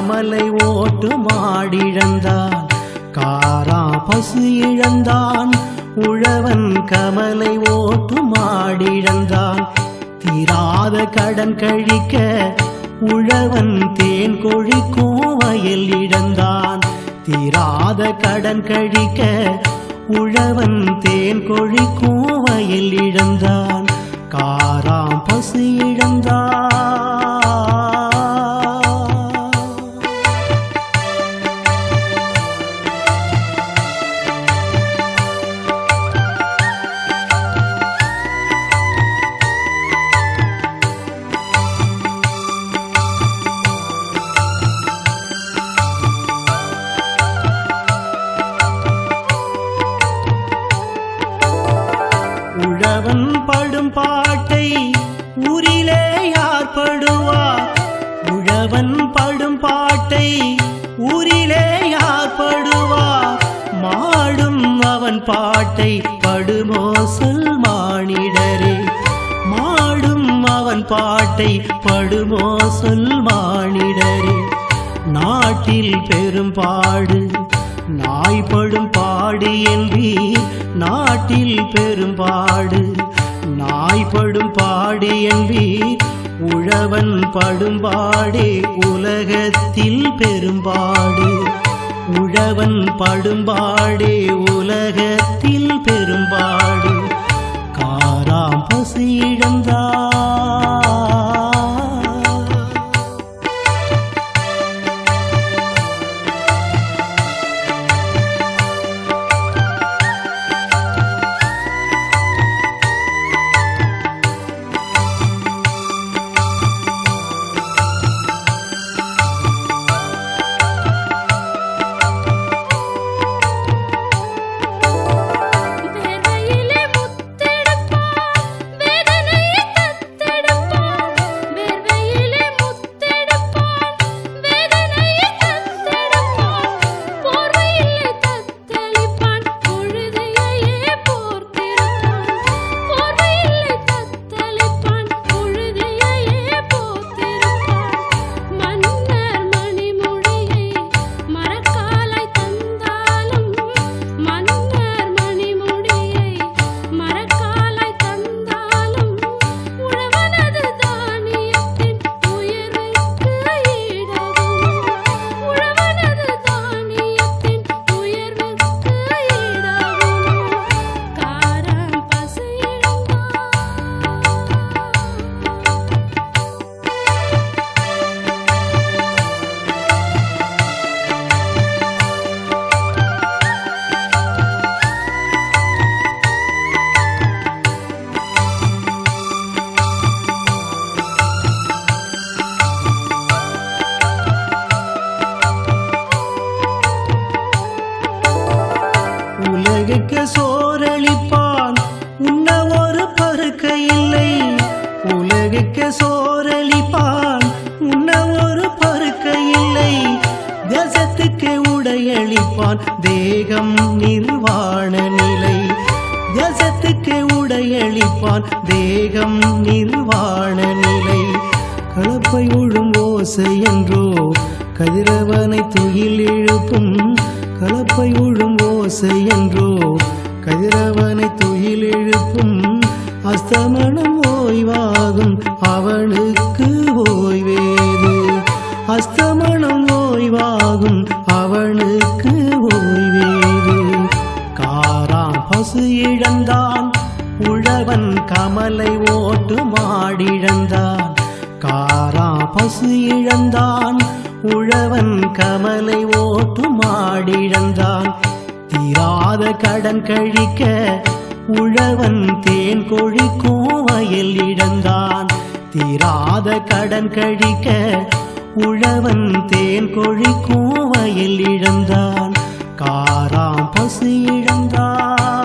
கமலை ஓட்டு மாடிழந்தான் காரா பசு இழந்தான் உழவன் கமலை ஓட்டு மாடிழந்தான் தீராத கடன் கழிக்க உழவன் தேன் கொழிக்கும் வயல் இழந்தான் தீராத கடன் கழிக்க உழவன் தேன் கொழிக்கும் வயல் இழந்தான் காராம் பசு இழந்தான் உழவன் படும் பாட்டை ஊரிலே யார் படுவார் உழவன் படும் பாட்டை ஊரிலே யார் படுவார் மாடும் அவன் பாட்டை படுமோ சொல் மானிடரே மாடும் அவன் பாட்டை படுமோ சொல் மானிடரே நாட்டில் பெரும்பாடு நாய்படும் பாடு என்பீர் நாட்டில் பெரும்பாடு நாய்படும் பாடு என்பீர் உழவன் படும்பாடே உலகத்தில் பெரும்பாடு உழவன் படும்பாடே உலகத்தில் பெரும்பாடு காராம் பசு இழந்தார் உலகுக்கு சோரளிப்பான் உண்ண ஒரு பருக்கை இல்லை உலகுக்கு சோரளிப்பான் உண்ண ஒரு பருக்கை இல்லை தேசத்துக்கு உடையளிப்பான் தேகம் நிர்வாண நிலை தேசத்துக்கு உடையளிப்பான் தேகம் நிர்வாண நிலை கலப்பை உழும் ஓசை என்றோ கதிரவனை துயில் எழுப்பும் கலப்பை உழும் ஓசை என்றோ கதிரவனை துயில் எழுப்பும் அஸ்தமனம் ஓய்வாகும் அவனுக்கு ஓய்வேது அஸ்தமனம் ஓய்வாகும் அவனுக்கு ஓய்வேது காராம் பசு இழந்தான் உழவன் கமலை ஓட்டு மாடிழந்தான் காரா பசு இழந்தான் உழவன் கமலை ஓட்டு மாடிழந்தான் தீராத கடன் கழிக்க உழவன் தேன் கொழிக்கும் வயல் இழந்தான் தீராத கடன் கழிக்க உழவன் தேன் கொழிக்கும் வயல் இழந்தான் காராம் பசு இழந்தான்